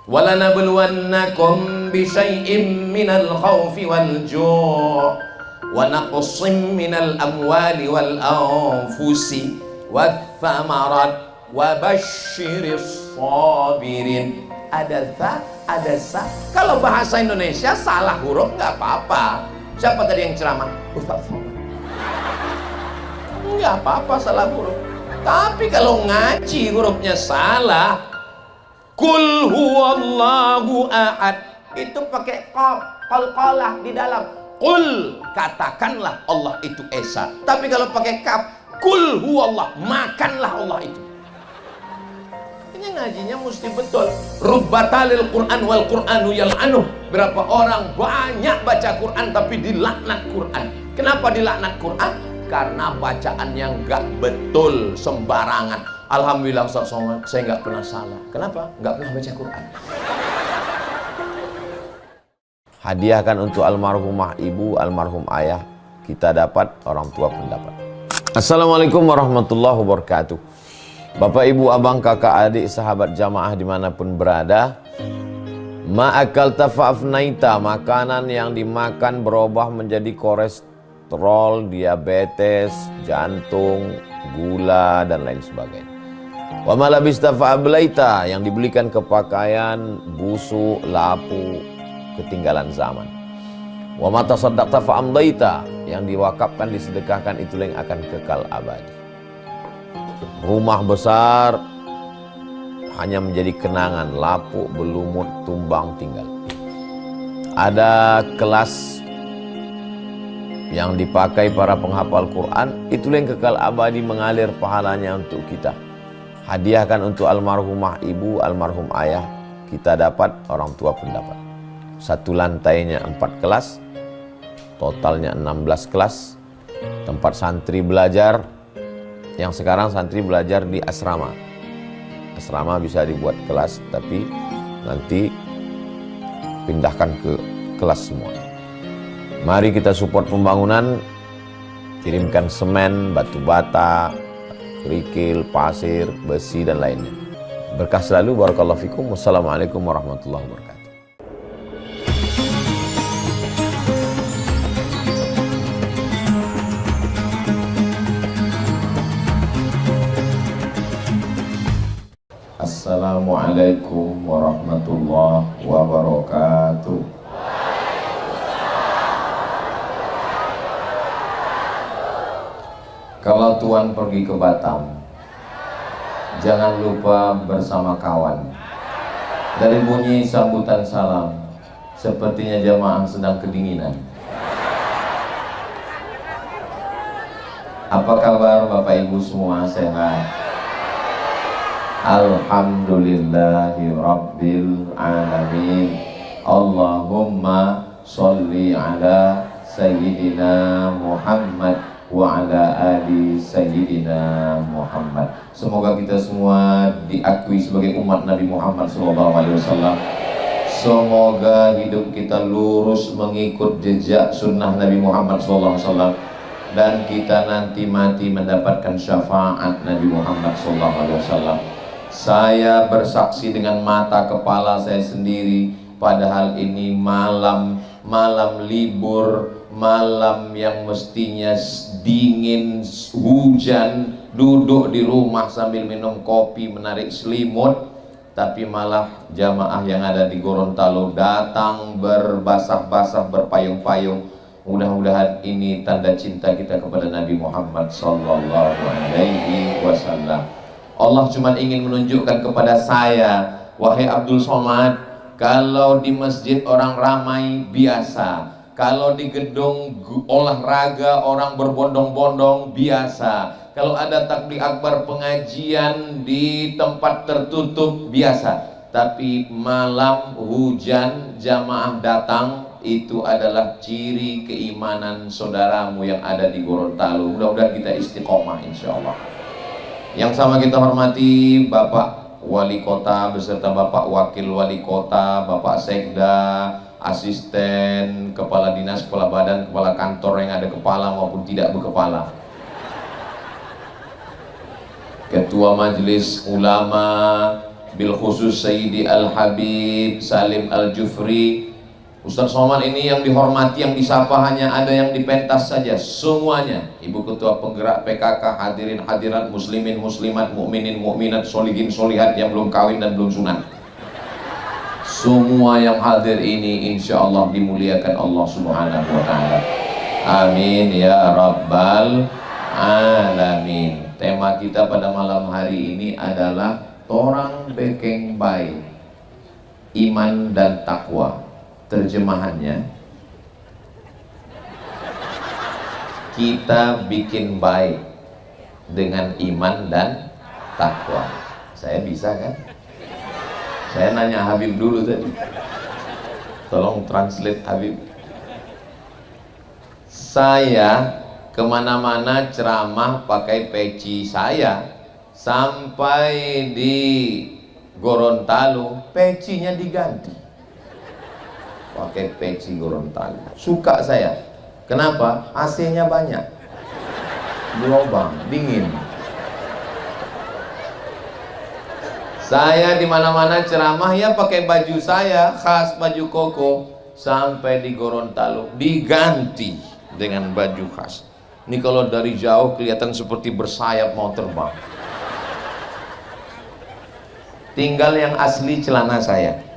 walanabluwannakum bisyai'im minal khawfi wal ju' wa naqsim minal amwali wal anfusi wath thamarat wa basyiris sabirin. Ada ta, ada sa. Kalau bahasa Indonesia salah huruf nggak apa-apa. Siapa tadi yang ceramah? Ustaz Somad. Nggak apa-apa salah huruf. Tapi kalau ngaji hurufnya salah, Kul huwallahu ahad, itu pakai qaf, qalqalah di dalam. Kul, katakanlah Allah itu esa. Tapi kalau pakai kaf, kul huwallah, makanlah Allah itu. Ini ngajinya mesti betul. Rubbatalil Quran wal Quranu yal'anuh. Berapa orang banyak baca Quran tapi dilaknat Quran. Kenapa dilaknat Quran? Karena bacaan yang gak betul, sembarangan. Alhamdulillah Ustaz Somad, saya nggak pernah salah. Kenapa? Nggak pernah baca Quran. Hadiahkan untuk almarhumah ibu, almarhum ayah. Kita dapat, orang tua pun dapat. Assalamualaikum warahmatullahi wabarakatuh. Bapak, ibu, abang, kakak, adik, sahabat jamaah dimanapun berada. Ma'akal tafa'afnaita, makanan yang dimakan berubah menjadi kolesterol, diabetes, jantung, gula, dan lain sebagainya. Wa malabista fa'ablaita, yang dibelikan ke pakaian busuk, lapu, ketinggalan zaman. Wa mata saddaqta fa'amdaita, yang diwakafkan, disedekahkan, itulah yang akan kekal abadi. Rumah besar hanya menjadi kenangan, lapuk, berlumut, tumbang, tinggal. Ada kelas yang dipakai para penghafal Quran, itulah yang kekal abadi, mengalir pahalanya untuk kita. Hadiahkan untuk almarhumah ibu, almarhum ayah. Kita dapat, orang tua pun dapat. Satu lantainya 4 kelas, totalnya 16 kelas. Tempat santri belajar. Yang sekarang santri belajar di asrama. Asrama bisa dibuat kelas, tapi nanti pindahkan ke kelas semua. Mari kita support pembangunan. Kirimkan semen, batu bata, kerikil, pasir, besi, dan lainnya. Berkah selalu. Barakallahu fikum. Wassalamualaikum warahmatullahi wabarakatuh. Assalamualaikum warahmatullahi wabarakatuh. Kalau Tuan pergi ke Batam, jangan lupa bersama kawan. Dari bunyi sambutan salam, sepertinya jamaah sedang kedinginan. Apa kabar Bapak Ibu semua, sehat? Alhamdulillahi Rabbil Alamin. Allahumma sholli ala Sayyidina Muhammad wa ala ali Sayyidina Muhammad. Semoga kita semua diakui sebagai umat Nabi Muhammad SAW. Semoga hidup kita lurus mengikut jejak sunnah Nabi Muhammad SAW, dan kita nanti mati mendapatkan syafaat Nabi Muhammad SAW. Saya bersaksi dengan mata kepala saya sendiri, padahal ini malam libur, malam yang mestinya dingin, hujan, duduk di rumah sambil minum kopi, menarik selimut, tapi malah jamaah yang ada di Gorontalo datang berbasah-basah, berpayung-payung. Mudah-mudahan ini tanda cinta kita kepada Nabi Muhammad sallallahu alaihi wasallam. Allah cuma ingin menunjukkan kepada saya, wahai Abdul Somad, kalau di masjid orang ramai biasa, kalau di gedung olahraga orang berbondong-bondong biasa, kalau ada takbir akbar pengajian di tempat tertutup biasa, tapi malam hujan jamaah datang, itu adalah ciri keimanan saudaramu yang ada di Gorontalo. Mudah-mudahan kita istiqomah insyaallah. Yang sama kita hormati Bapak Wali Kota beserta Bapak Wakil Wali Kota, Bapak Sekda, asisten, kepala dinas, kepala badan, kepala kantor yang ada kepala maupun tidak berkepala, Ketua Majelis Ulama bil khusus Sayyidi Al-Habib Salim Al-Jufri. Ustadz Somad ini yang dihormati, yang disapa hanya ada yang dipentas saja semuanya. Ibu Ketua Penggerak PKK, hadirin hadirat, muslimin muslimat, mukminin mukminat, solihin solihat yang belum kawin dan belum sunat. Semua yang hadir ini insya Allah dimuliakan Allah Subhanahu wa Ta'ala. Amin ya Rabbal Alamin. Tema kita pada malam hari ini adalah Torang Bekeng Baik, Iman dan Takwa. Terjemahannya, kita bikin baik dengan iman dan takwa. Saya bisa kan? Saya nanya Habib dulu tadi. Tolong translate Habib. Saya kemana-mana ceramah pakai peci saya. Sampai di Gorontalo pecinya diganti pakai peci Gorontalo. Suka saya. Kenapa? AC-nya banyak, berlubang, dingin. Saya di mana-mana ceramah ya pakai baju saya khas, baju koko. Sampai di Gorontalo diganti dengan baju khas. Ini kalau dari jauh kelihatan seperti bersayap mau terbang. Tinggal yang asli celana saya,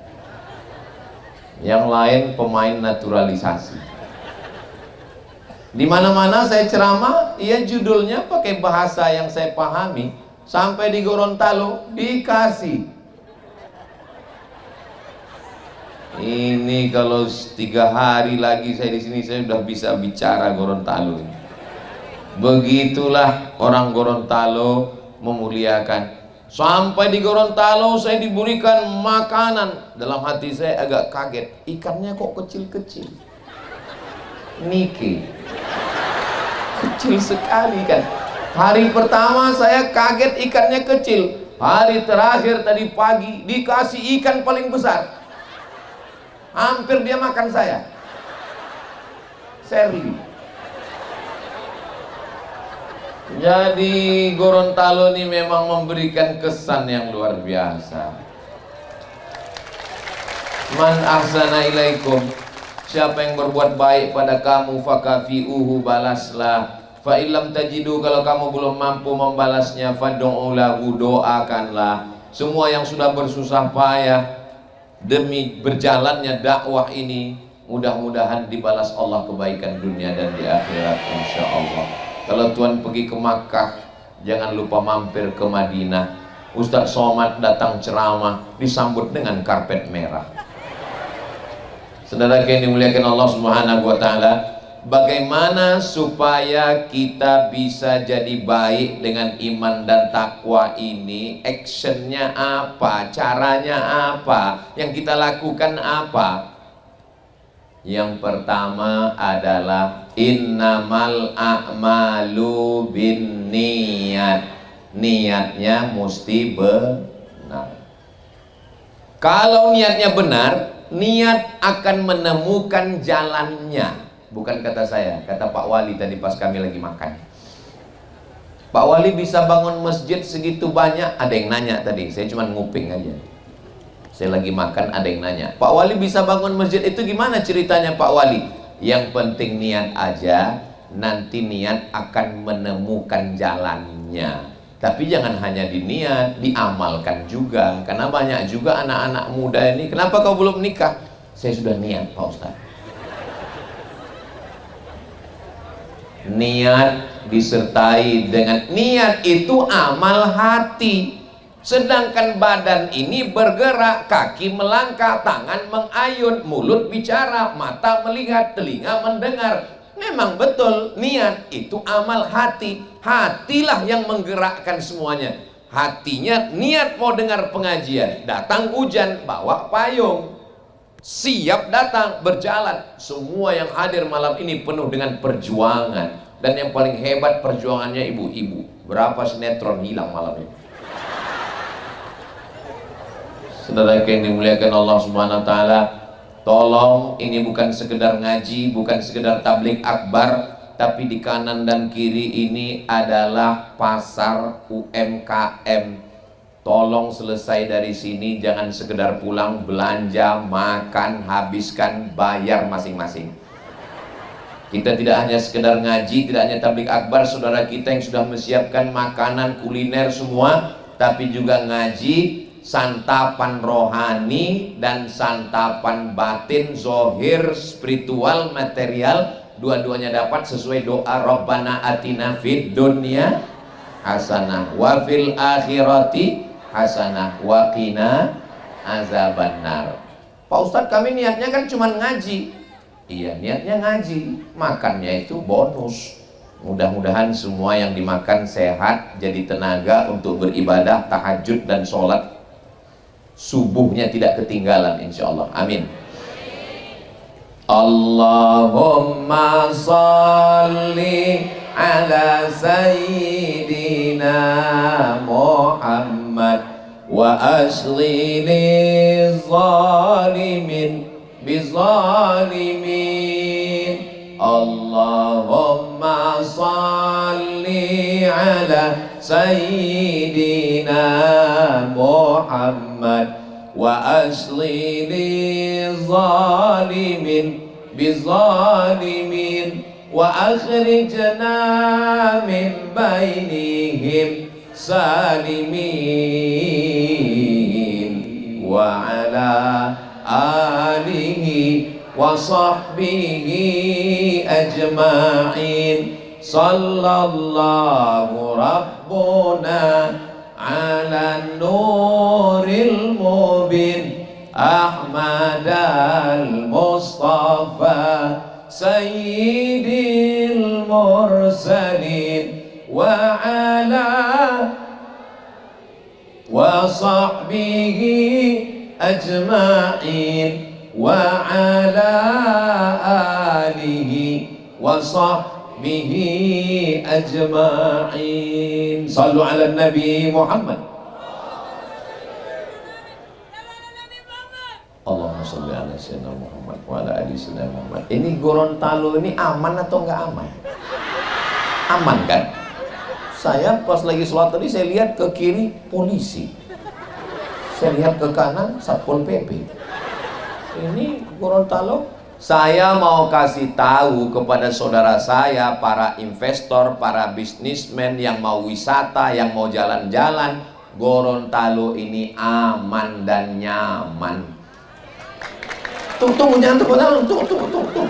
yang lain pemain naturalisasi. Di mana-mana saya ceramah, ya judulnya pakai bahasa yang saya pahami. Sampai di Gorontalo dikasih. Ini kalau 3 hari lagi saya di sini, saya sudah bisa bicara Gorontalo. Begitulah orang Gorontalo memuliakan. Sampai di Gorontalo saya diberikan makanan. Dalam hati saya agak kaget, ikannya kok kecil-kecil. Nike kecil sekali kan. Hari pertama saya kaget ikannya kecil. Hari terakhir tadi pagi dikasih ikan paling besar. Hampir dia makan saya. Serli. Jadi Gorontalo ini memang memberikan kesan yang luar biasa. Man ahsana ilaikum, siapa yang berbuat baik pada kamu, fakafi'uhu, balaslah. Fa illam tajidu, kalau kamu belum mampu membalasnya, fad'u lahu, doakanlah. Semua yang sudah bersusah payah demi berjalannya dakwah ini, mudah-mudahan dibalas Allah kebaikan dunia dan di akhirat insyaallah. Kalau Tuhan pergi ke Makkah, jangan lupa mampir ke Madinah. Ustadz Somad datang ceramah disambut dengan karpet merah. Saudara yang dimuliakan Allah Subhanahu wa Ta'ala, bagaimana supaya kita bisa jadi baik dengan iman dan takwa ini? Actionnya apa? Caranya apa? Yang kita lakukan apa? Yang pertama adalah innamal a'malu binniyat. Niatnya mesti benar. Kalau niatnya benar, niat akan menemukan jalannya. Bukan kata saya, kata Pak Wali tadi pas kami lagi makan. Pak Wali bisa bangun masjid segitu banyak. Ada yang nanya tadi, saya cuma nguping aja. Saya lagi makan, ada yang nanya, Pak Wali bisa bangun masjid itu gimana ceritanya Pak Wali? Yang penting niat aja, nanti niat akan menemukan jalannya. Tapi jangan hanya diniat, diamalkan juga. Karena banyak juga anak-anak muda ini, kenapa kau belum nikah? Saya sudah niat Pak Ustaz. Niat disertai dengan niat itu amal hati. Sedangkan badan ini bergerak, kaki melangkah, tangan mengayun, mulut bicara, mata melihat, telinga mendengar. Memang betul, niat itu amal hati. Hatilah yang menggerakkan semuanya. Hatinya niat mau dengar pengajian, datang hujan, bawa payung, siap datang, berjalan. Semua yang hadir malam ini penuh dengan perjuangan. Dan yang paling hebat perjuangannya ibu-ibu. Berapa sinetron hilang malam ini? Saudara yang dimuliakan Allah Subhanahu wa Ta'ala, tolong, ini bukan sekedar ngaji, bukan sekedar tabligh akbar, tapi di kanan dan kiri ini adalah pasar UMKM tolong selesai dari sini jangan sekedar pulang, belanja, makan, habiskan, bayar masing-masing. Kita tidak hanya sekedar ngaji, tidak hanya tabligh akbar, saudara kita yang sudah menyiapkan makanan, kuliner semua, tapi juga ngaji, santapan rohani dan santapan batin, zohir, spiritual, material, dua-duanya dapat sesuai doa Rabbana atina fid dunya hasanah wa fil akhirati hasanah wa qina azabannar. Pak Ustadz, kami niatnya kan cuma ngaji. Iya, niatnya ngaji, makannya itu bonus. Mudah-mudahan semua yang dimakan sehat, jadi tenaga untuk beribadah, tahajud dan sholat subuhnya tidak ketinggalan insyaallah. Amin. Allahumma salli ala sayyidina Muhammad wa asghili zalimin bizalimin. Allahumma salli ala sayyidina Muhammad wa asghili zalimin bizalimin wa akhrijna min bainihim salimin wa ala alihi wa sahbihi ajma'in. Sallallahu rabbuna ala nuril mubin Ahmad al-Mustafa sayyidil mursalin wa ala wa sahbihi ajma'in wa ala alihi wa sahbihi ajma'in. Sallu ala Nabi Muhammad. Allahumma sholli ala sayyidina Muhammad wa ala ali sayyidina Muhammad. Ini Gorontalo ini aman atau enggak aman? Aman kan? Saya pas lagi sholat tadi saya lihat ke kiri polisi, saya lihat ke kanan Satpol PP. Ini Gorontalo. Saya mau kasih tahu kepada saudara saya, para investor, para bisnismen yang mau wisata, yang mau jalan-jalan, Gorontalo ini aman dan nyaman. Tunggu, jangan tunggu.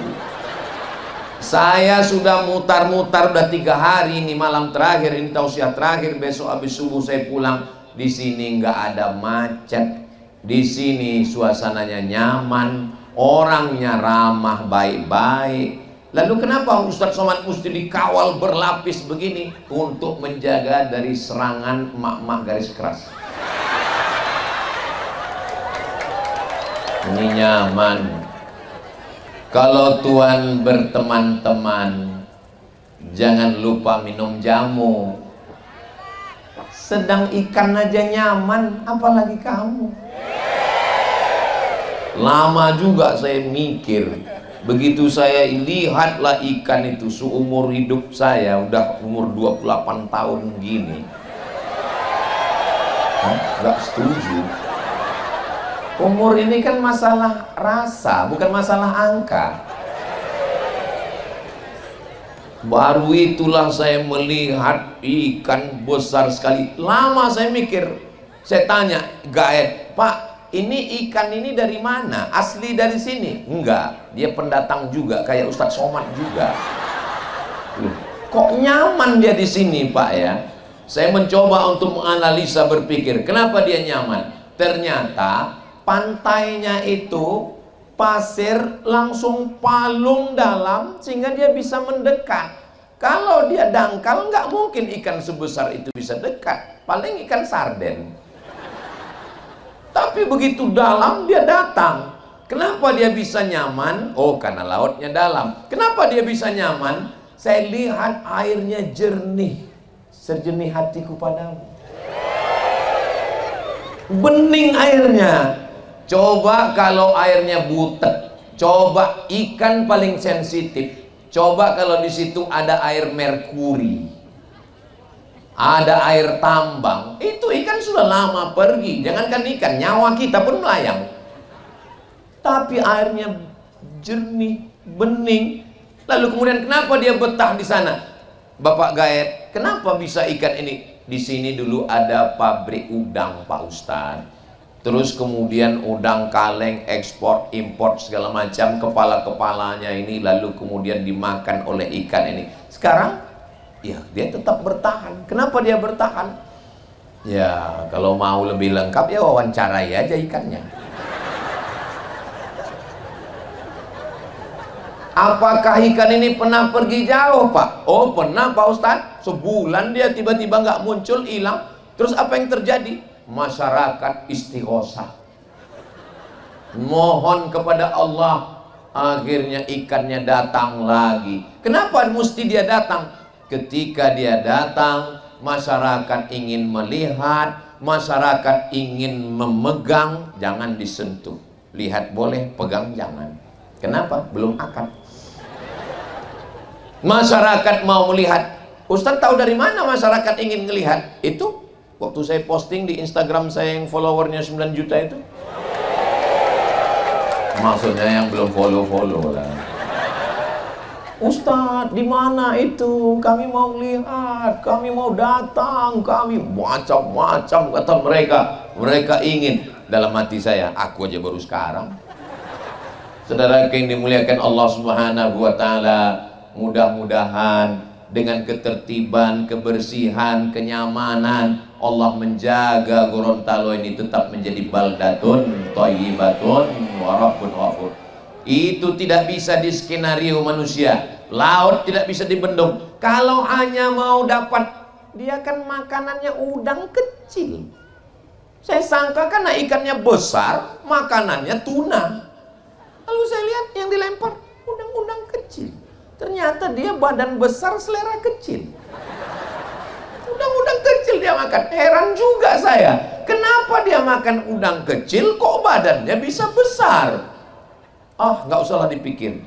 Saya sudah mutar-mutar udah 3 hari, ini malam terakhir, ini tausiah terakhir, besok habis subuh saya pulang. Di sini nggak ada macet, di sini suasananya nyaman, orangnya ramah, baik-baik. Lalu kenapa Ustadz Somad mesti dikawal berlapis begini? Untuk menjaga dari serangan emak-emak garis keras. Ini nyaman. Kalau Tuhan berteman-teman, jangan lupa minum jamu. Sedang ikan aja nyaman, apalagi kamu. Lama juga saya mikir. Begitu saya lihatlah ikan itu seumur hidup saya, udah umur 28 tahun gini. Gak setuju. Umur ini kan masalah rasa, bukan masalah angka. Baru itulah saya melihat ikan besar sekali. Lama saya mikir, saya tanya gaet, Pak, ini ikan ini dari mana? Asli dari sini? Enggak, dia pendatang juga, kayak Ustadz Somad juga. Kok nyaman dia di sini, Pak ya? Saya mencoba untuk menganalisa, berpikir, kenapa dia nyaman? Ternyata pantainya itu pasir langsung palung dalam sehingga dia bisa mendekat. Kalau dia dangkal nggak mungkin ikan sebesar itu bisa dekat, paling ikan sarden. Tapi begitu dalam dia datang. Kenapa dia bisa nyaman? Oh, karena lautnya dalam. Kenapa dia bisa nyaman? Saya lihat airnya jernih, sejernih hatiku padamu. Bening airnya. Coba kalau airnya butek, coba ikan paling sensitif. Coba kalau di situ ada air merkuri. ada air tambang, itu ikan sudah lama pergi. Jangankan ikan, nyawa kita pun melayang. Tapi airnya jernih, bening. Lalu kemudian kenapa dia betah di sana? Bapak Gaet, kenapa bisa ikan ini? Di sini dulu ada pabrik udang, Pak Ustadz. Terus kemudian udang kaleng, ekspor, import segala macam, kepala-kepalanya ini lalu kemudian dimakan oleh ikan ini. Sekarang, ya dia tetap bertahan. Kenapa dia bertahan? Ya, kalau mau lebih lengkap ya wawancarai aja ikannya. Apakah ikan ini pernah pergi jauh, Pak? Oh, pernah, Pak Ustadz. Sebulan dia tiba-tiba nggak muncul, hilang. Terus apa yang terjadi? Masyarakat istighosah, mohon kepada Allah, akhirnya ikannya datang lagi. Kenapa mesti dia datang? Ketika dia datang, masyarakat ingin melihat, masyarakat ingin memegang, jangan disentuh. Lihat boleh, pegang jangan. Kenapa? Belum akad. Masyarakat mau melihat. Ustadz tahu dari mana masyarakat ingin melihat? Itu waktu saya posting di Instagram saya yang followernya 9 juta itu. Maksudnya yang belum follow lah. Ustadz, di mana itu? Kami mau lihat, kami mau datang, kami macam-macam kata mereka. Mereka ingin. Dalam hati saya, aku aja baru sekarang. Saudara yang dimuliakan Allah Subhanahu wa taala, mudah-mudahan dengan ketertiban, kebersihan, kenyamanan, Allah menjaga Gorontalo ini tetap menjadi baldatun thayyibatun wa rabbun ghafur. Itu tidak bisa di skenario manusia. Laut tidak bisa dibendung. Kalau hanya mau dapat, dia kan makanannya udang kecil. Saya sangka karena ikannya besar, makanannya tuna. Lalu saya lihat yang dilempar udang-udang kecil. Ternyata dia badan besar, selera kecil. Udang-udang kecil dia makan. Heran juga saya, kenapa dia makan udang kecil kok badannya bisa besar? Nggak usah lah dipikir.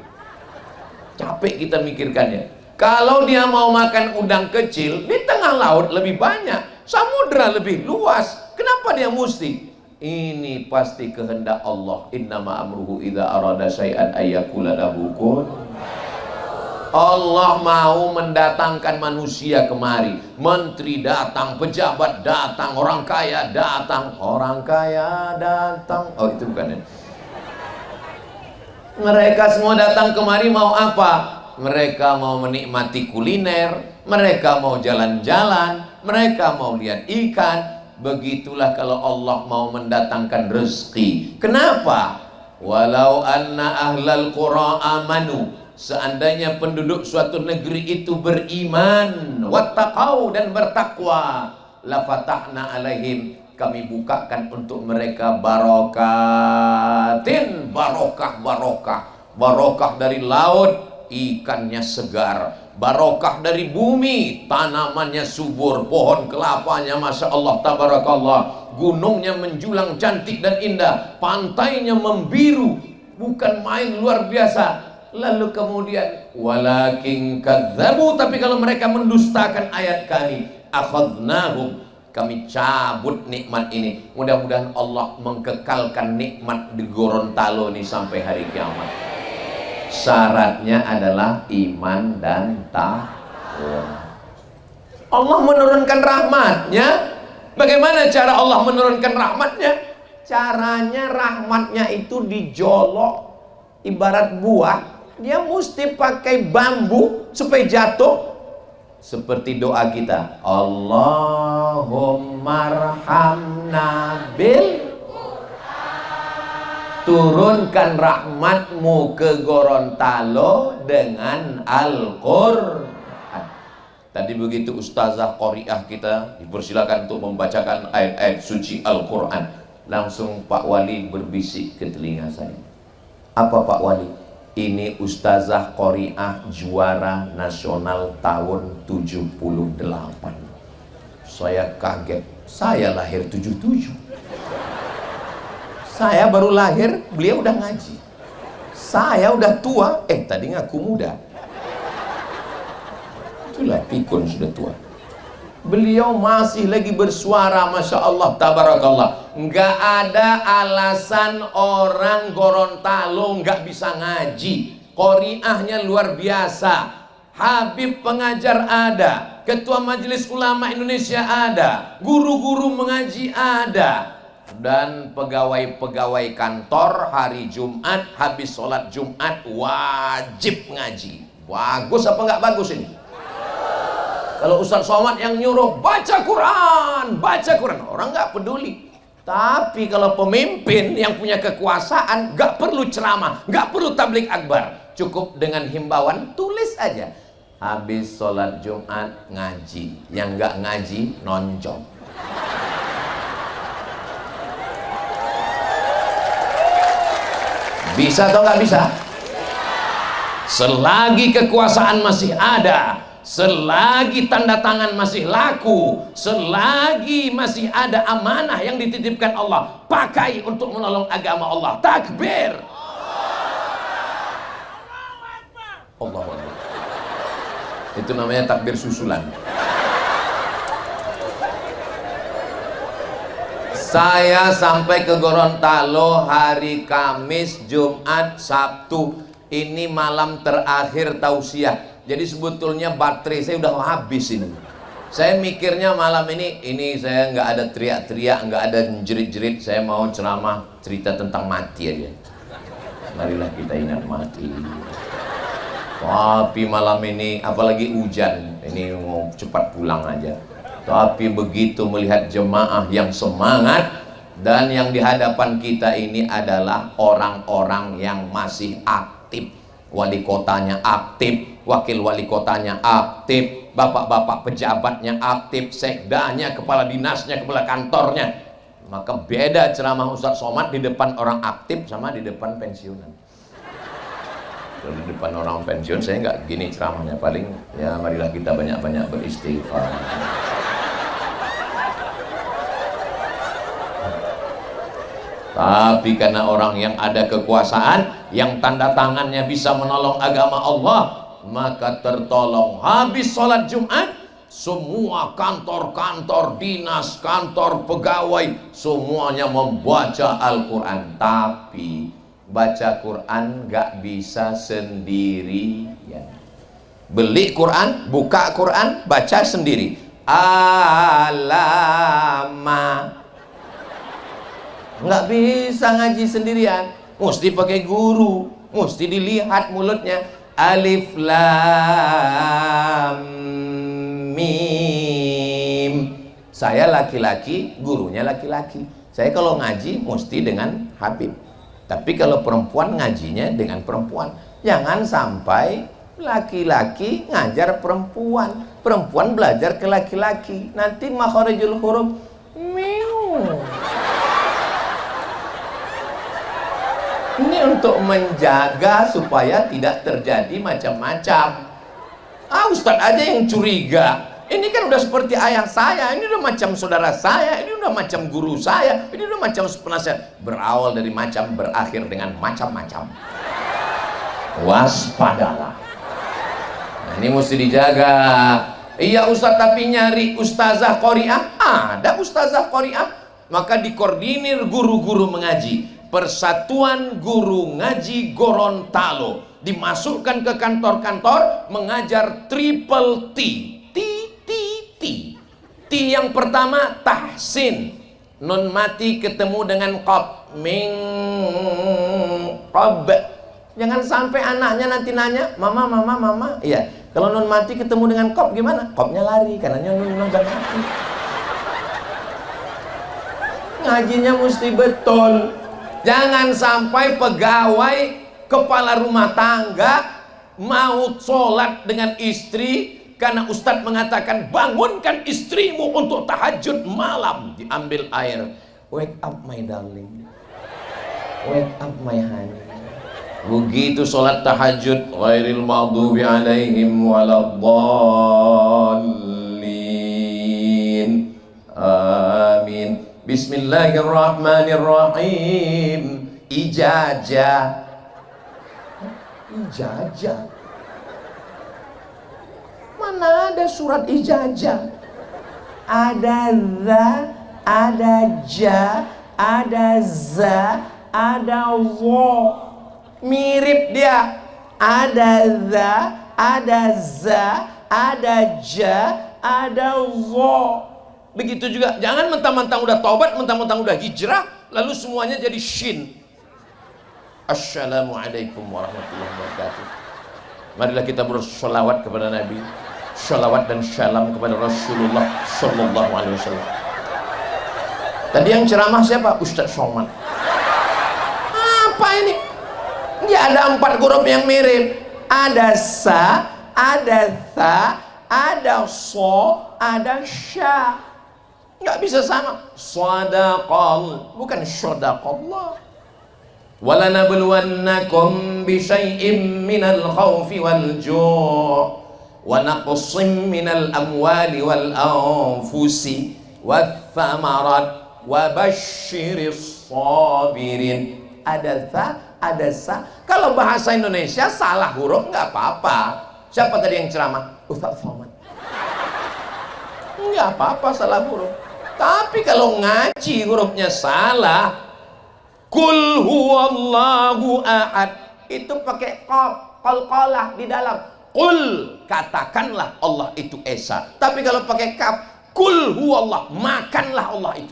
Capek kita mikirkannya. Kalau dia mau makan udang kecil, di tengah laut lebih banyak, samudra lebih luas. Kenapa dia mesti? Ini pasti kehendak Allah. Innama amruhu idza arada syai'an ayyakula lahu kun. Allah mau mendatangkan manusia kemari. Menteri datang, pejabat datang, orang kaya datang. Orang kaya datang. Oh, itu bukan ya? Mereka semua datang kemari mau apa? Mereka mau menikmati kuliner, mereka mau jalan-jalan, mereka mau lihat ikan. Begitulah kalau Allah mau mendatangkan rezeki. Kenapa? Walau anna ahlal qura amanu, seandainya penduduk suatu negeri itu beriman, wattaqau dan bertakwa, la fatahna alaihim, kami bukakan untuk mereka barokatin, barokah dari laut, ikannya segar, barokah dari bumi, tanamannya subur, pohon kelapanya masya Allah tabarakallah, gunungnya menjulang cantik dan indah, pantainya membiru, bukan main luar biasa. Lalu kemudian walakin kadzabu, tapi kalau mereka mendustakan ayat kami, akhadnahum, kami cabut nikmat ini. Mudah-mudahan Allah mengkekalkan nikmat di Gorontalo ini sampai hari kiamat. Syaratnya adalah iman dan takwa. Allah menurunkan rahmatnya. Bagaimana cara Allah menurunkan rahmatnya? Caranya rahmatnya itu dijolok. Ibarat buah, dia mesti pakai bambu supaya jatuh. Seperti doa kita, Allahumma arhamna bil, turunkan rahmatmu ke Gorontalo dengan Al-Quran. Tadi begitu ustazah qoriah kita dipersilakan untuk membacakan ayat-ayat suci Al-Quran, langsung Pak Wali berbisik ke telinga saya. Apa Pak Wali? Ini ustazah qoriah juara nasional tahun 78. Saya kaget. Saya lahir 77. Saya baru lahir, beliau udah ngaji. Saya udah tua, tadi ngaku muda. Itulah pikun sudah tua. Beliau masih lagi bersuara, Masya Allah, tabarakallah. Nggak ada alasan orang Gorontalo nggak bisa ngaji. Qoriahnya luar biasa. Habib pengajar ada, Ketua Majelis Ulama Indonesia ada, guru-guru mengaji ada, dan pegawai-pegawai kantor hari Jumat habis sholat Jumat wajib ngaji. Bagus apa nggak bagus ini? Kalau Ustaz Somad yang nyuruh baca Quran, orang nggak peduli. Tapi kalau pemimpin yang punya kekuasaan nggak perlu ceramah, nggak perlu tabligh akbar, cukup dengan himbauan tulis aja. Habis sholat Jumat ngaji, yang nggak ngaji nonjok. Bisa atau nggak bisa? Selagi kekuasaan masih ada, selagi tanda tangan masih laku, selagi masih ada amanah yang dititipkan Allah, pakai untuk menolong agama Allah. Takbir. Allahu Akbar. Itu namanya takbir susulan. Saya sampai ke Gorontalo hari Kamis, Jumat, Sabtu. Ini malam terakhir tausiah. Jadi sebetulnya baterai saya udah habis ini. Saya mikirnya malam ini saya nggak ada teriak-teriak, nggak ada jerit-jerit. Saya mau ceramah cerita tentang mati aja. Marilah kita ingat mati. Tapi malam ini apalagi hujan, ini mau cepat pulang aja. Tapi begitu melihat jemaah yang semangat, dan yang di hadapan kita ini adalah orang-orang yang masih aktif. Wali kotanya aktif, wakil wali kotanya aktif, bapak-bapak pejabatnya aktif, sekdanya, kepala dinasnya, kepala kantornya. Maka beda ceramah Ustaz Somad di depan orang aktif sama di depan pensiunan. Kalau di depan orang pensiun saya nggak gini ceramahnya, paling ya marilah kita banyak-banyak beristighfar. Tapi karena orang yang ada kekuasaan, yang tanda tangannya bisa menolong agama Allah, maka tertolong. Habis sholat Jumat, semua kantor-kantor dinas, kantor pegawai, semuanya membaca Al-Quran. Tapi baca Quran gak bisa sendirian. Beli Quran, buka Quran, baca sendiri. Alama. Nggak bisa ngaji sendirian, mesti pakai guru, mesti dilihat mulutnya. Alif lam mim. Saya laki-laki, gurunya laki-laki. Saya kalau ngaji mesti dengan Habib. Tapi kalau perempuan ngajinya dengan perempuan. Jangan sampai laki-laki ngajar perempuan, perempuan belajar ke laki-laki. Nanti makharijul huruf miu. Ini untuk menjaga supaya tidak terjadi macam-macam. Ustadz aja yang curiga. Ini kan udah seperti ayah saya, ini udah macam saudara saya, ini udah macam guru saya, ini udah macam penasihat. Berawal dari macam, berakhir dengan macam-macam. Waspadalah. Nah, ini mesti dijaga. Iya Ustadz, tapi nyari ustazah qoriah. Ada ustazah qoriah. Maka dikoordinir guru-guru mengaji. Persatuan Guru Ngaji Gorontalo dimasukkan ke kantor-kantor mengajar triple T. T yang pertama tahsin, nun mati ketemu dengan qab, ming qab. Jangan sampai anaknya nanti nanya, mama. Iya, kalau nun mati ketemu dengan qab gimana? Qabnya lari, karenanya nun udah mati. Ngajinya mesti betul. Jangan sampai pegawai kepala rumah tangga mau sholat dengan istri karena Ustadz mengatakan bangunkan istrimu untuk tahajud malam. Diambil air, wake up my darling, wake up my honey. Begitu sholat tahajud, ghairil maghdubi alaihim waladdallin, amin. Bismillahirrahmanirrahim. Ijazah. Mana ada surat ijazah? ada za, ada ja, ada za, ada wo. Mirip dia. Ada za, ada za, ada ja, ada wo. Begitu juga, jangan mentang-mentang udah taubat, mentang-mentang udah hijrah, lalu semuanya jadi shin. Assalamualaikum warahmatullahi wabarakatuh. Marilah kita bersolawat kepada Nabi, sholawat dan syalam kepada Rasulullah Sallallahu Alaihi Wasallam. Tadi yang ceramah siapa? Ustadz Somad. Apa ini? Ya ada 4 huruf yang mirip. Ada sa, ada tha, ada so, ada sya. Nggak bisa sama. Sadaqal, bukan syadaqallah. Walanabluwannakum bisyai'im minal khawfi wal ju' wa naqsim minal amwali wal anfusi wath thamarat wa basyiris sabirin. Ada tha, ada sa. Kalau bahasa Indonesia salah huruf nggak apa-apa. Siapa tadi yang ceramah? Ustaz Somad. Nggak apa-apa salah huruf. Tapi kalau ngaji hurufnya salah, kul huwallahu ahad, itu pakai qaf, qalqalah di dalam. Kul, katakanlah Allah itu esa. Tapi kalau pakai kaf, kul huwallah, makanlah Allah itu.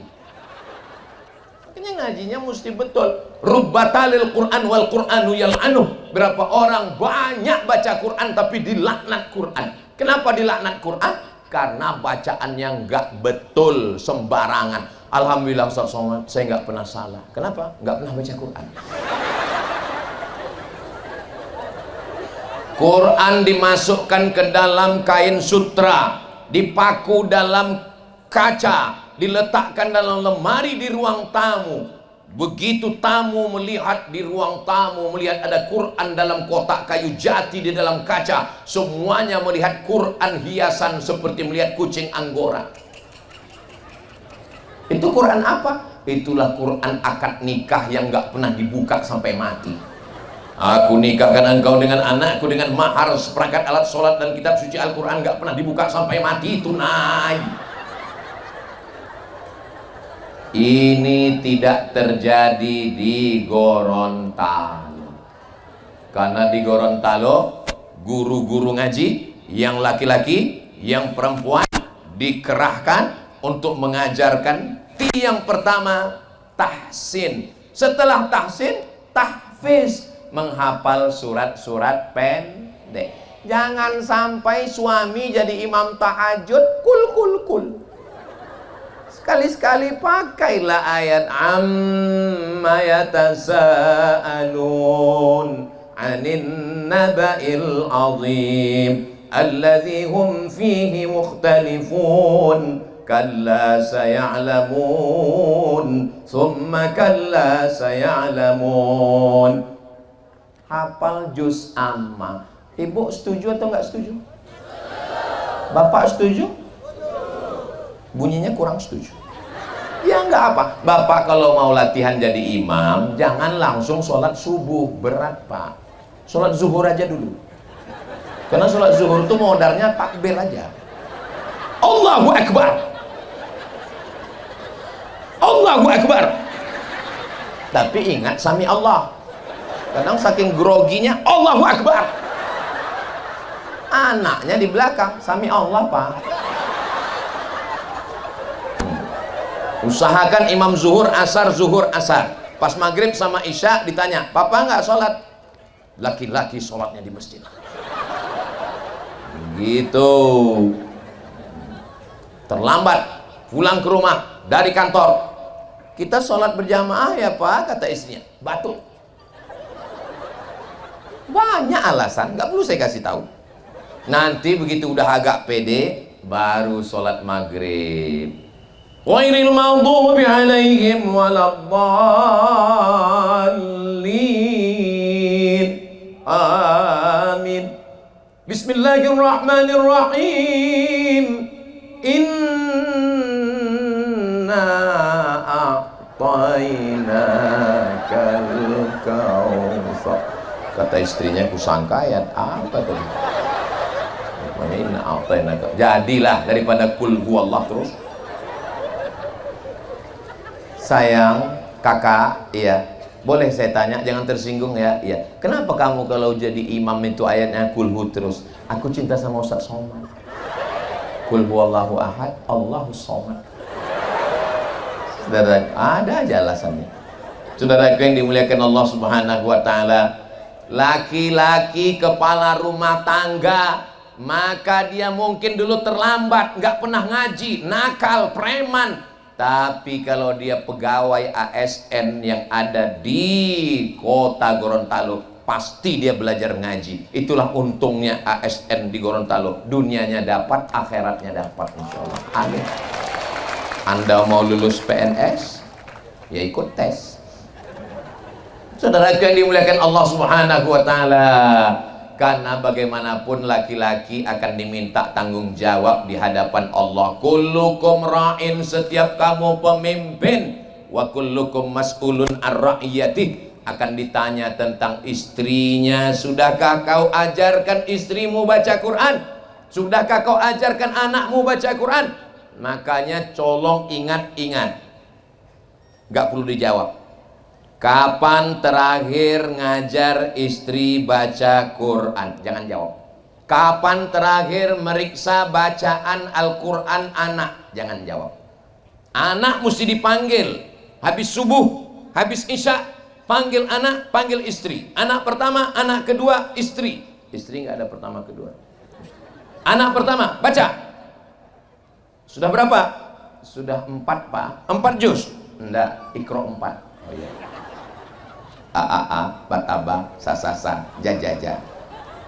Makanya ngajinya mesti betul. Rubbatalil Quran wal Quranu yal'anuh. Berapa orang banyak baca Quran tapi dilaknat Quran. Kenapa dilaknat Quran? Karena bacaannya nggak betul, sembarangan. Alhamdulillah Ustaz Somad, saya nggak pernah salah. Kenapa? Nggak pernah baca Quran. Quran dimasukkan ke dalam kain sutra, dipaku dalam kaca, diletakkan dalam lemari di ruang tamu. Begitu tamu melihat di ruang tamu, melihat ada Quran dalam kotak kayu jati di dalam kaca, semuanya melihat Quran hiasan seperti melihat kucing Anggora. Itu Quran apa? Itulah Quran akad nikah yang gak pernah dibuka sampai mati. Aku nikahkan engkau dengan anakku dengan mahar seperangkat alat sholat dan kitab suci Al-Quran, gak pernah dibuka sampai mati, tunai. Ini tidak terjadi di Gorontalo. Karena di Gorontalo guru-guru ngaji yang laki-laki, yang perempuan dikerahkan untuk mengajarkan yang pertama tahsin. Setelah tahsin, tahfiz, menghafal surat-surat pendek. Jangan sampai suami jadi imam tahajud kul. Sekali-sekali pakailah ayat amma yatasaalun 'anin naba'il 'azim alladzi hum fihi mukhtalifun kalla saya'lamun thumma kalla saya'lamun. Hafal juz amma. Ibu setuju atau enggak setuju? Bapak setuju? Bunyinya kurang setuju. Ya enggak apa. Bapak kalau mau latihan jadi imam, jangan langsung sholat subuh, berat Pak. Sholat zuhur aja dulu. Karena sholat zuhur itu modalnya takbir aja. Allahu Akbar, Allahu Akbar. Tapi ingat sami Allah. Kadang saking groginya Allahu Akbar, anaknya di belakang sami Allah Pak. Usahakan imam zuhur asar, zuhur asar. Pas maghrib sama isya ditanya, papa nggak sholat? Laki-laki sholatnya di masjid. Gitu. Terlambat pulang ke rumah dari kantor, kita sholat berjamaah ya Pak, kata istrinya. Batuk. Banyak alasan, nggak perlu saya kasih tahu. Nanti begitu udah agak pede, baru sholat maghrib. Ghairil maghdubi alaihim waladdallin. Amin. Bismillahirrahmanirrahim. Inna a'tainakal kautsar. Kata istrinya, kusangka ayat apa tadi? Inna a'tainaka. Jadilah daripada kul huwallah terus Sayang, kakak, iya. Boleh saya tanya, jangan tersinggung ya. Iya. Kenapa kamu kalau jadi imam itu ayatnya kulhu terus? Aku cinta sama Ustaz Somad. Kul huwallahu ahad, Allahus somad. Saudara, ada aja alasannya. Saudaraku yang dimuliakan Allah Subhanahu wa taala, laki-laki kepala rumah tangga, maka dia mungkin dulu terlambat, nggak pernah ngaji, nakal, preman. Tapi kalau dia pegawai ASN yang ada di kota Gorontalo, pasti dia belajar ngaji. Itulah untungnya ASN di Gorontalo. Dunianya dapat, akhiratnya dapat, insya Allah. Amin. Anda mau lulus PNS, ya ikut tes. Saudara yang dimuliakan Allah Subhanahu wa taala, karena bagaimanapun laki-laki akan diminta tanggung jawab di hadapan Allah. Kullukum ra'in, setiap kamu pemimpin, wa kullukum mas'ulun ar-ra'iyatih, akan ditanya tentang istrinya. Sudahkah kau ajarkan istrimu baca Quran? Sudahkah kau ajarkan anakmu baca Quran? Makanya colong ingat-ingat, gak perlu dijawab. Kapan terakhir ngajar istri baca Quran? Jangan jawab. Kapan terakhir meriksa bacaan Al-Quran anak? Jangan jawab. Anak mesti dipanggil habis subuh, habis isya, panggil anak, panggil istri. Anak pertama, anak kedua, istri. Istri nggak ada pertama kedua. Anak pertama, baca. Sudah berapa? Sudah 4, Pak. 4 juz? Enggak, Iqra 4. Oh iya. A, bataba, sasasa, jajaja,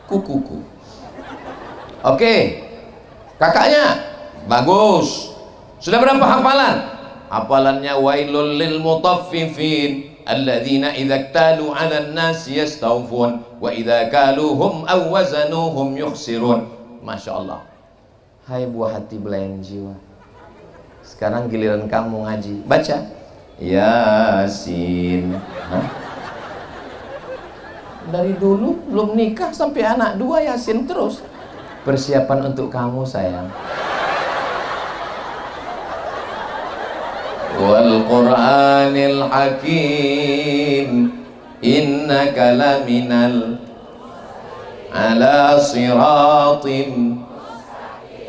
kukuku. Oke, kakaknya bagus. Sudah berapa hafalan? Hafalannya wailul lil mutaffifin alladzina idza iktalu 'alan nasi yastawfun wa idza kaluhum aw wazanuhum yukhsirun. Masya Allah. Hai buah hati belayan jiwa, sekarang giliran kamu ngaji. Baca Yasin. Hah? Dari dulu belum nikah sampai anak 2 Yasin terus. Persiapan untuk kamu sayang. Wal Qur'anil Hakim innaka laminal ala siratim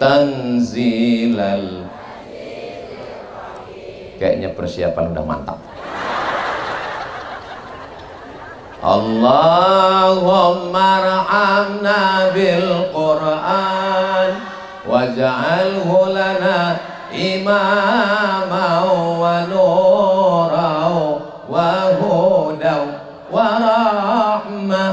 tanzilal. Kayaknya persiapan udah mantap. Allahumma arhamna bil Qur'an waj'alhu lana imaman wa nuran wa hudan wa rahmah.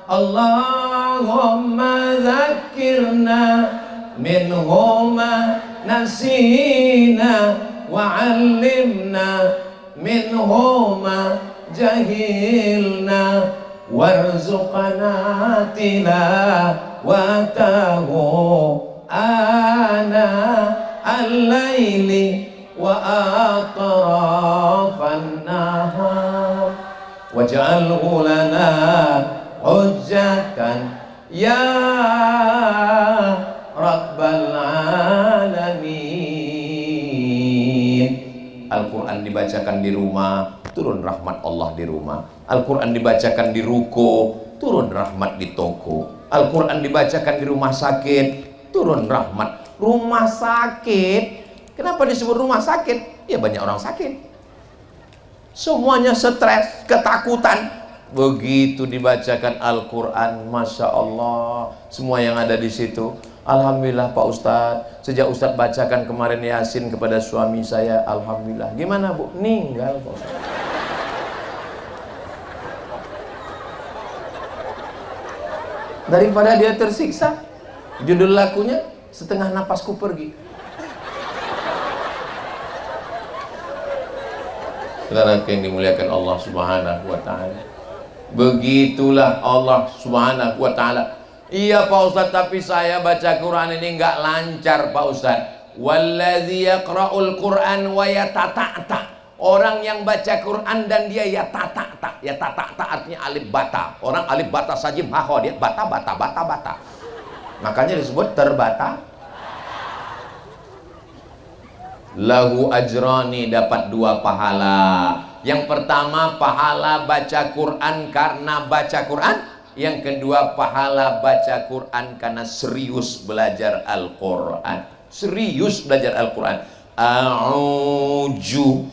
Allahumma zakkirna minhu ma nasina wa 'allimna minhu ma jahilna warzuqna tilawatahu ana al-laili wa atrafan nahar waj'alhu lana hujjatan ya rabbal alamin. Al-Quran dibacakan di rumah, turun rahmat Allah di rumah. Al-Quran dibacakan di ruko, turun rahmat di toko. Al-Quran dibacakan di rumah sakit, turun rahmat. Rumah sakit, kenapa disebut rumah sakit? Ya banyak orang sakit, semuanya stres, ketakutan. Begitu dibacakan Al-Quran, Masya Allah, semua yang ada di situ, alhamdulillah Pak Ustadz, sejak Ustadz bacakan kemarin Yasin kepada suami saya, alhamdulillah. Gimana Bu? Ninggal Pak Ustadz. Daripada dia tersiksa, judul lagunya Setengah Napasku Pergi. Saudara yang dimuliakan Allah Subhanahu wa ta'ala, begitulah Allah Subhanahu wa ta'ala. Iya Pak Ustadz, tapi saya baca Quran ini nggak lancar Pak Ustadz. Walladzi yaqra'ul Quran wa yatata'ta. Orang yang baca Quran dan dia ya tata-ta. Ya tata-ta artinya alif bata. Orang alif bata sajim haho, dia bata-bata, bata-bata. Makanya disebut terbata. lahu ajrani, dapat 2 pahala. Yang pertama pahala baca Quran karena baca Quran, yang kedua pahala baca Quran karena serius belajar Al-Quran. Serius belajar Al-Quran. A'udzu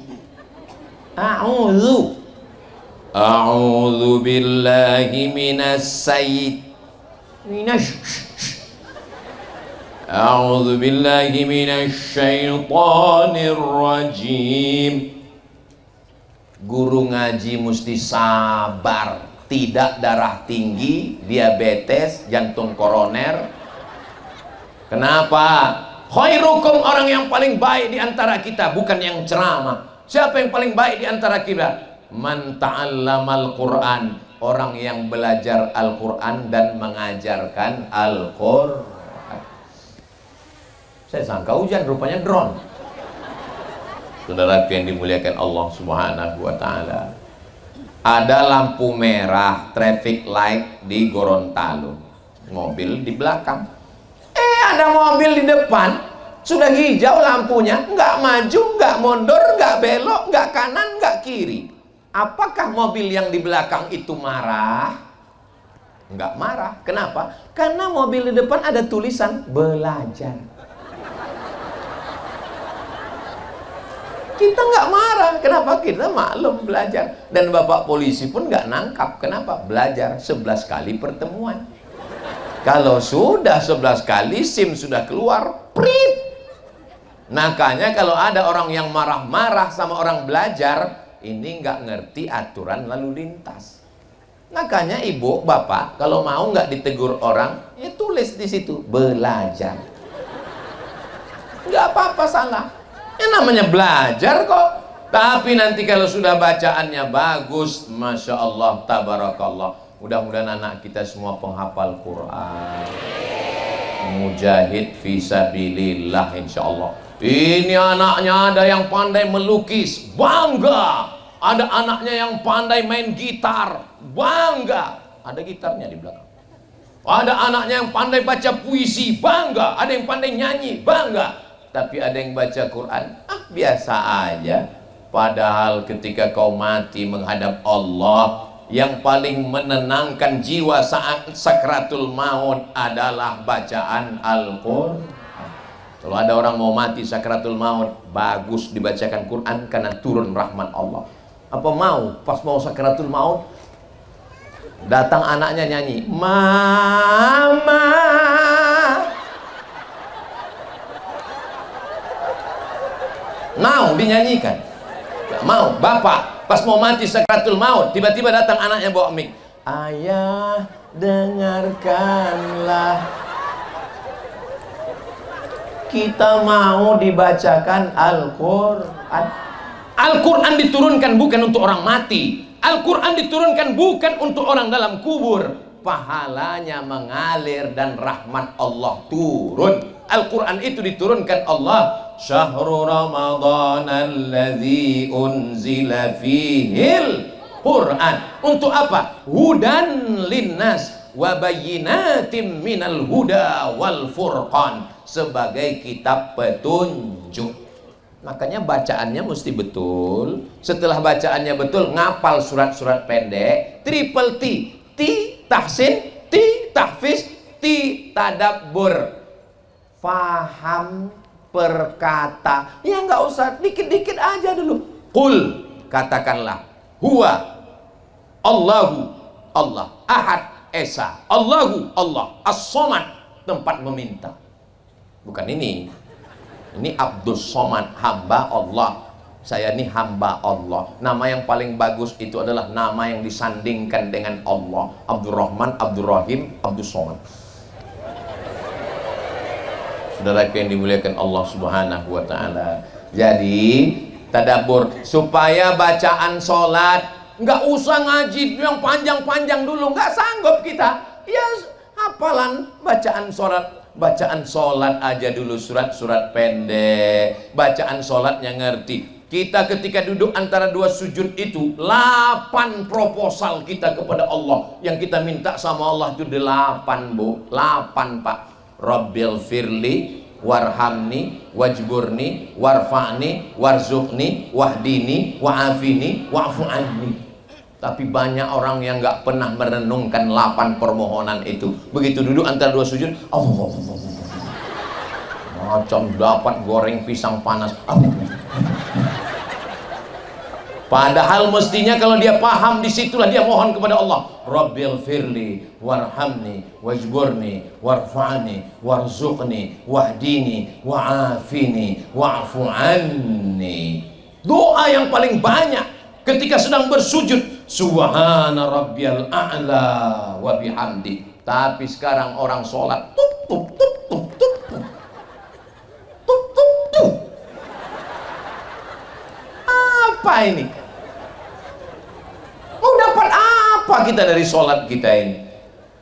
billahi A'udzu billahi minasyaitonir rajim. Guru ngaji mesti sabar, tidak darah tinggi, diabetes, jantung koroner. Kenapa? Khairukum, orang yang paling baik di antara kita, bukan yang ceramah. Siapa yang paling baik di antara kita? Man ta'allamal Qur'an, orang yang belajar Al-Qur'an dan mengajarkan Al-Qur'an. Saya sangka hujan, rupanya drone. Saudara yang dimuliakan Allah Subhanahu wa taala. Ada lampu merah traffic light di Gorontalo. Mobil di belakang. Ada mobil di depan, sudah hijau lampunya, nggak maju, nggak mundur, nggak belok, nggak kanan, nggak kiri. Apakah mobil yang di belakang itu marah? Nggak marah. Kenapa? Karena mobil di depan ada tulisan belajar. Kita nggak marah. Kenapa? Kita maklum belajar. Dan bapak polisi pun nggak nangkap. Kenapa? Belajar 11 kali pertemuan. Kalau sudah 11 kali SIM sudah keluar, prit. Makanya kalau ada orang yang marah-marah sama orang belajar, ini nggak ngerti aturan lalu lintas. Makanya ibu, bapak, kalau mau nggak ditegur orang, ya tulis di situ belajar. Nggak apa-apa salah. Ya namanya belajar kok. Tapi nanti kalau sudah bacaannya bagus, Masya Allah, Tabarakallah. Mudah-mudahan anak kita semua penghafal Quran, mujahid fisabilillah, insya Allah. Ini anaknya ada yang pandai melukis, bangga. Ada anaknya yang pandai main gitar, bangga. Ada gitarnya di belakang. Ada anaknya yang pandai baca puisi, bangga. Ada yang pandai nyanyi, bangga. Tapi ada yang baca Quran, biasa aja. Padahal ketika kau mati menghadap Allah, yang paling menenangkan jiwa saat sakratul maut adalah bacaan Al-Quran. Kalau ada orang mau mati sakratul maut, bagus dibacakan Quran karena turun rahmat Allah. Apa mau pas mau sakratul maut datang anaknya nyanyi, Mama, mau dinyanyikan? Gak mau. Bapak pas mau mati sakratul maut, tiba-tiba datang anaknya bawa mic, ayah dengarkanlah, kita mau dibacakan Al-Quran. Al-Quran diturunkan bukan untuk orang mati. Al-Quran diturunkan bukan untuk orang dalam kubur. Pahalanya mengalir dan rahmat Allah turun. Al-Quran itu diturunkan Allah. Syahrul Ramadan alladzi unzila fihil Quran. Untuk apa? Hudan linnas wa bayyinatim minal huda wal furqan. Sebagai kitab petunjuk. Makanya bacaannya mesti betul. Setelah bacaannya betul, ngapal surat-surat pendek, triple T. T tahsin, T tahfiz, T tadabbur. Faham perkata. Ya nggak usah, dikit-dikit aja dulu. Qul, katakanlah, huwa Allahu Allah, ahad esa, Allahu Allah, as-somad, tempat meminta. Bukan ini Abdus Somad, hamba Allah. Saya ini hamba Allah. Nama yang paling bagus itu adalah nama yang disandingkan dengan Allah. Abdurrahman, Abdurrahim, Abdus Somad. Saudara yang dimuliakan Allah Subhanahu wa taala. Jadi tadabbur supaya bacaan sholat nggak usah ngaji yang panjang-panjang dulu, nggak sanggup kita. Ya hafalan bacaan sholat aja dulu, surat-surat pendek. Bacaan sholatnya ngerti. Kita ketika duduk antara dua sujud itu 8 proposal kita kepada Allah. Yang kita minta sama Allah itu 8 bu, 8 pak. Rabbil firli warhamni, wajburni, warfa'ni, warzuqni, wahdini, wa'afini, wa'fu anni. Tapi banyak orang yang nggak pernah merenungkan 8 permohonan itu. Begitu duduk antara dua sujud, Allah, macam dapat goreng pisang panas. Padahal mestinya kalau dia paham, disitulah dia mohon kepada Allah, Rabbil firli warhamni wajburni warfa'ni warzuqni wahdini wa'afini wa'fu anni. Doa yang paling banyak ketika sedang bersujud, subhana rabbiyal a'la wa bihamdi. Tapi sekarang orang sholat tup tup tup tup tup tup tup tup tup. Apa ini? Mau dapat apa kita dari sholat kita ini?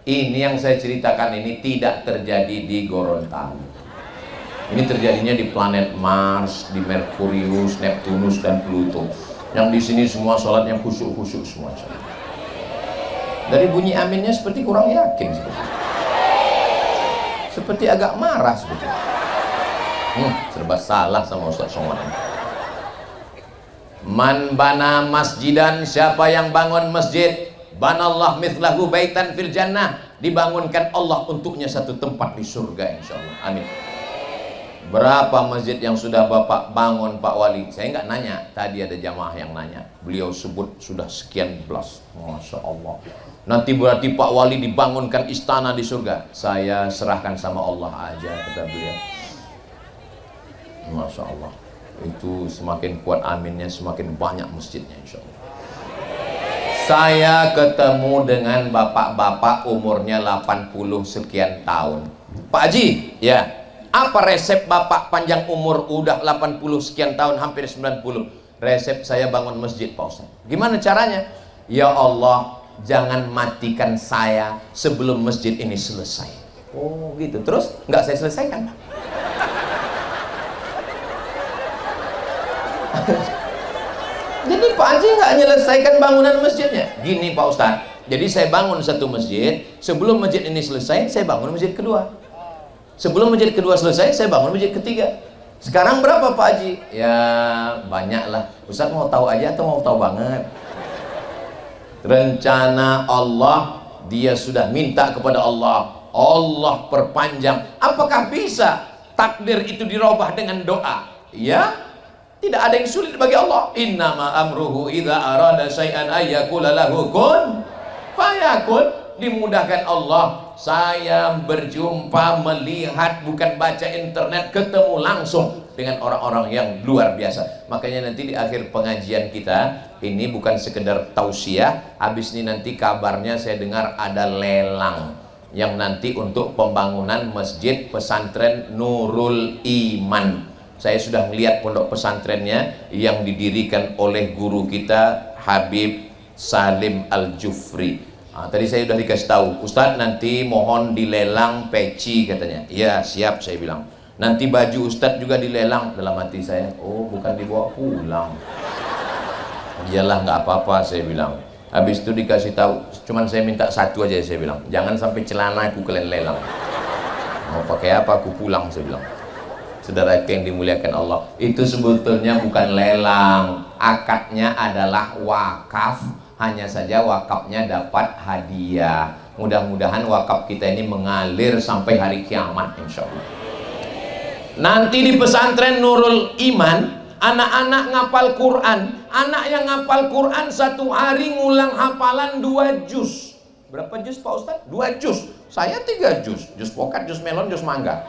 Ini yang saya ceritakan ini tidak terjadi di Gorontalo. Ini terjadinya di planet Mars, di Merkurius, Neptunus, dan Pluto. Yang di sini semua sholatnya khusyuk-khusyuk semua. Dari bunyi aminnya seperti kurang yakin, seperti agak marah seperti. Serba salah sama Ustaz Somad. Man bana masjidan, siapa yang bangun masjid, banallah mithlahu baitan fil jannah, dibangunkan Allah untuknya satu tempat di surga insyaallah. Amin. Berapa masjid yang sudah Bapak bangun Pak Wali? Saya nggak nanya, tadi ada jamaah yang nanya. Beliau sebut sudah sekian belas. Masya Allah. Nanti berarti Pak Wali dibangunkan istana di surga. Saya serahkan sama Allah aja, kata beliau. Masya Allah. Itu semakin kuat aminnya, semakin banyak masjidnya insya Allah. Saya ketemu dengan bapak-bapak umurnya 80 sekian tahun. Pak Haji, ya, apa resep bapak panjang umur udah 80 sekian tahun, hampir 90? Resep saya bangun masjid Pak Ustaz. Gimana caranya? Ya Allah, jangan matikan saya sebelum masjid ini selesai. Oh gitu, terus nggak saya selesaikan. Jadi Pak Haji nggak menyelesaikan bangunan masjidnya. Gini Pak Ustadz, jadi saya bangun satu masjid, sebelum masjid ini selesai, saya bangun masjid kedua. Sebelum masjid kedua selesai, saya bangun masjid ketiga. Sekarang berapa Pak Haji? Ya banyak lah. Ustadz mau tahu aja atau mau tahu banget? Rencana Allah, dia sudah minta kepada Allah, Allah perpanjang. Apakah bisa takdir itu dirubah dengan doa? Ya. Tidak ada yang sulit bagi Allah. Innama amruhu idza arada syai'an ayyakula lahu kun fayakun. Dimudahkan Allah. Saya berjumpa, melihat, bukan baca internet, ketemu langsung dengan orang-orang yang luar biasa. Makanya nanti di akhir pengajian kita, ini bukan sekedar tausiah. Habis ini nanti kabarnya saya dengar ada lelang yang nanti untuk pembangunan masjid pesantren Nurul Iman. Saya sudah melihat pondok pesantrennya yang didirikan oleh guru kita Habib Salim Al-Jufri. Tadi saya sudah dikasih tahu, Ustadz nanti mohon dilelang peci katanya. Iya siap, saya bilang. Nanti baju Ustadz juga dilelang. Dalam hati saya, oh bukan dibawa pulang. Iyalah nggak apa-apa, saya bilang. Habis itu dikasih tahu, cuman saya minta satu aja, saya bilang. Jangan sampai celana aku kalian lelang. Mau pakai apa aku pulang, saya bilang. Saudara yang dimuliakan Allah, itu sebetulnya bukan lelang, akadnya adalah wakaf. Hanya saja wakafnya dapat hadiah. Mudah-mudahan wakaf kita ini mengalir sampai hari kiamat insya Allah. Nanti di pesantren Nurul Iman, anak-anak ngapal Quran. Anak yang ngapal Quran satu hari ngulang hafalan 2 juz. Berapa juz Pak Ustadz? 2 juz. Saya 3 juz. Juz pokat, juz melon, juz mangga.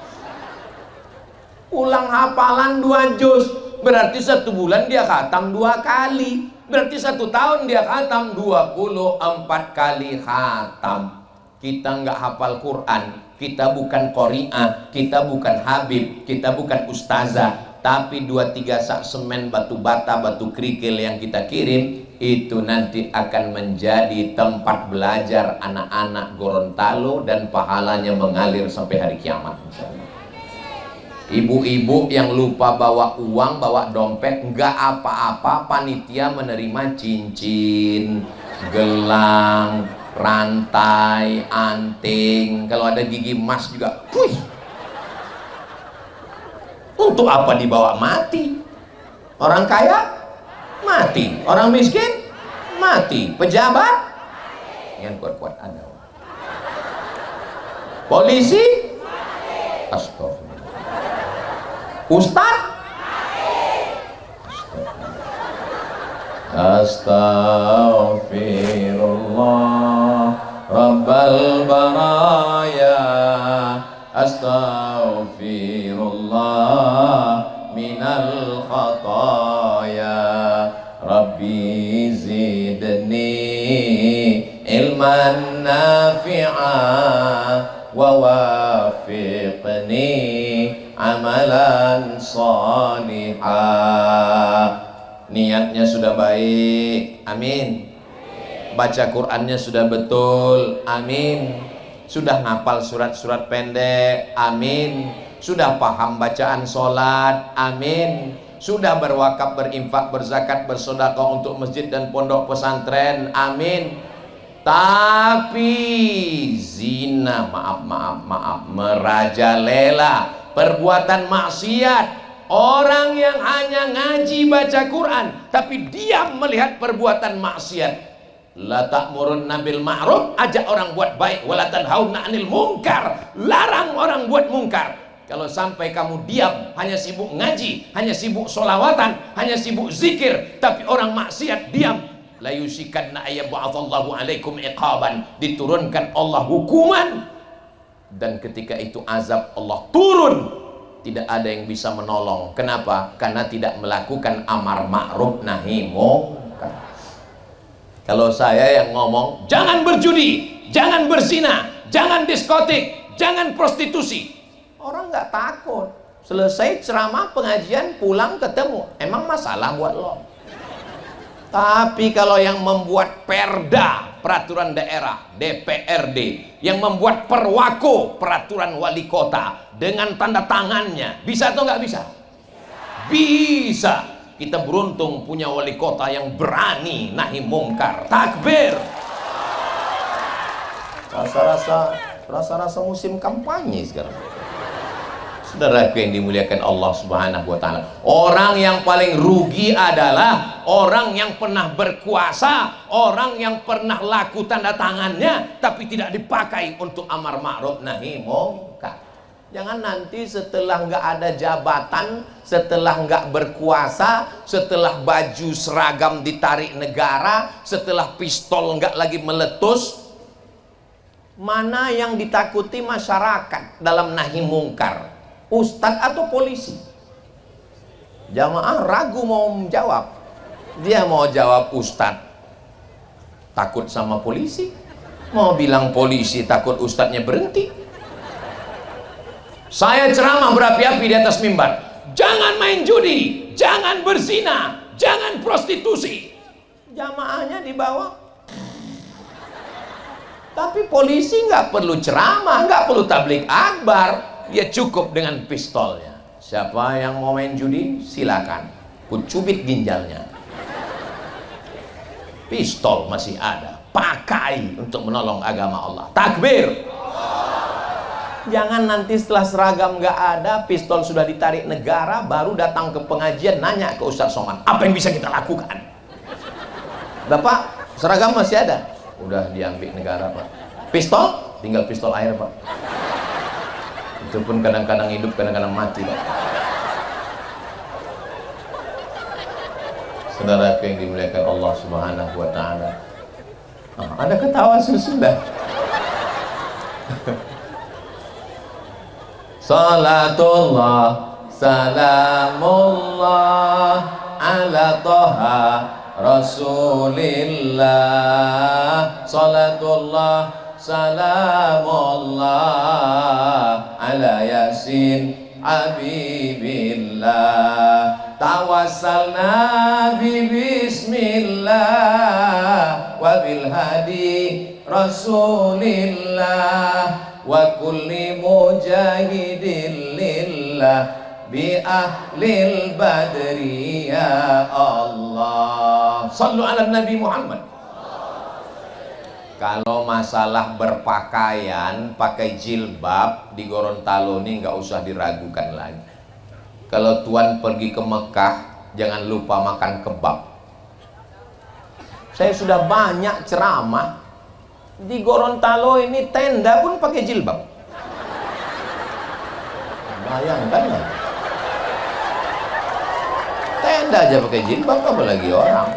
Ulang hafalan 2 juz, berarti 1 bulan dia khatam 2 kali. Berarti 1 tahun dia khatam 24 kali khatam. Kita nggak hafal Quran, kita bukan qori'ah, kita bukan habib, kita bukan ustazah. Tapi 2-3 sak semen, batu bata, batu kerikil yang kita kirim, itu nanti akan menjadi tempat belajar anak-anak Gorontalo dan pahalanya mengalir sampai hari kiamat insyaallah. Ibu-ibu yang lupa bawa uang, bawa dompet, nggak apa-apa, panitia menerima cincin, gelang, rantai, anting, kalau ada gigi emas juga. Untuk apa dibawa mati? Orang kaya mati, orang miskin mati, pejabat yang kuat-kuat ada, polisi astagfirullah, ustaz astaghfirullah rabbal baraya astaghfirullah minal khataya rabbi zidni ilman nafi'a wa wafiqni amalan salihah. Niatnya sudah baik, amin. Baca Qur'annya sudah betul, amin. Sudah ngapal surat-surat pendek, amin. Sudah paham bacaan sholat, amin. Sudah berwakaf, berinfak, berzakat, bersedekah untuk masjid dan pondok pesantren, amin. Tapi zina, maaf, merajalela, perbuatan maksiat, orang yang hanya ngaji baca Quran tapi diam melihat perbuatan maksiat. La ta'murunna bil ma'ruf, ajak orang buat baik, wala tanhauna 'anil munkar, larang orang buat mungkar. Kalau sampai kamu diam, hanya sibuk ngaji, hanya sibuk sholawatan, hanya sibuk zikir, tapi orang maksiat diam, la yusikanna ayyab'atsallahu 'alaikum iqaban, diturunkan Allah hukuman, dan ketika itu azab Allah turun, tidak ada yang bisa menolong. Kenapa? Karena tidak melakukan amar ma'ruf nahi munkar. Kalau saya yang ngomong jangan berjudi, jangan berzina, jangan diskotik, jangan prostitusi, orang nggak takut. Selesai ceramah pengajian pulang ketemu, emang masalah buat lo. Tapi kalau yang membuat perda, peraturan daerah, DPRD, yang membuat perwako, peraturan wali kota, dengan tanda tangannya, bisa atau nggak bisa? Bisa. Kita beruntung punya wali kota yang berani nahi mungkar. Takbir. Rasa-rasa musim kampanye sekarang. Saudaraku yang dimuliakan Allah Subhanahu wa taala, orang yang paling rugi adalah orang yang pernah berkuasa, orang yang pernah laku tanda tangannya tapi tidak dipakai untuk amar ma'ruf nahi munkar. Jangan nanti setelah nggak ada jabatan, setelah nggak berkuasa, setelah baju seragam ditarik negara, setelah pistol nggak lagi meletus, mana yang ditakuti masyarakat dalam nahi mungkar? Ustadz atau polisi? Jamaah ragu mau menjawab. Dia mau jawab ustadz, takut sama polisi. Mau bilang polisi, takut ustadznya berhenti. Saya ceramah berapi-api di atas mimbar, jangan main judi, jangan berzina, jangan prostitusi. Jamaahnya dibawa. Tapi polisi nggak perlu ceramah, nggak perlu tablik akbar, dia cukup dengan pistolnya. Siapa yang mau main judi, silakan, ku cubit ginjalnya. Pistol masih ada, pakai untuk menolong agama Allah. Takbir. Jangan nanti setelah seragam nggak ada, pistol sudah ditarik negara, baru datang ke pengajian nanya ke Ustaz Somad, apa yang bisa kita lakukan? Bapak, seragam masih ada? Udah diambil negara Pak. Pistol? Tinggal pistol air Pak. Itu pun kadang-kadang hidup, kadang-kadang mati Pak. Saudara yang dimuliakan Allah Subhanahu wa taala. Ada ketawa sudah. Salatullah salamullah ala toha rasulillah. Salatullah salamullah ala yasin habibillah. Tawassalna bi bismillah wa bil hadi rasulillah wa kulli mujahidin lillah bi ahlil badri ya Allah. Sallu ala Nabi Muhammad. Kalau masalah berpakaian, pakai jilbab di Gorontalo ini nggak usah diragukan lagi. kalau tuan pergi ke Mekah jangan lupa makan kebab. Saya sudah banyak ceramah di Gorontalo ini, tenda pun pakai jilbab. Bayangkan lah, tenda aja pakai jilbab, apalagi orang.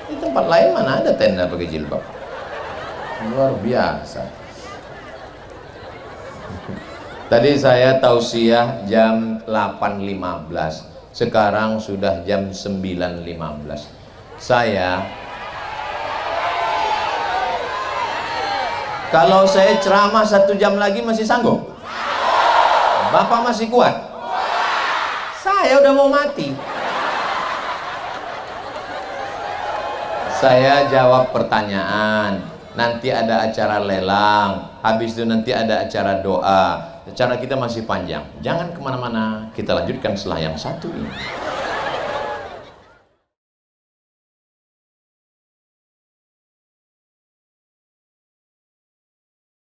Di tempat lain mana ada tenda pakai jilbab? Luar biasa. Tadi saya tausiah jam 8.15, sekarang sudah jam 9.15. Kalau saya ceramah 1 jam lagi masih sanggup? Bapak masih kuat? Saya udah mau mati. Saya jawab pertanyaan, nanti ada acara lelang, habis itu nanti ada acara doa. Acara kita masih panjang, jangan kemana-mana, kita lanjutkan setelah yang satu ini.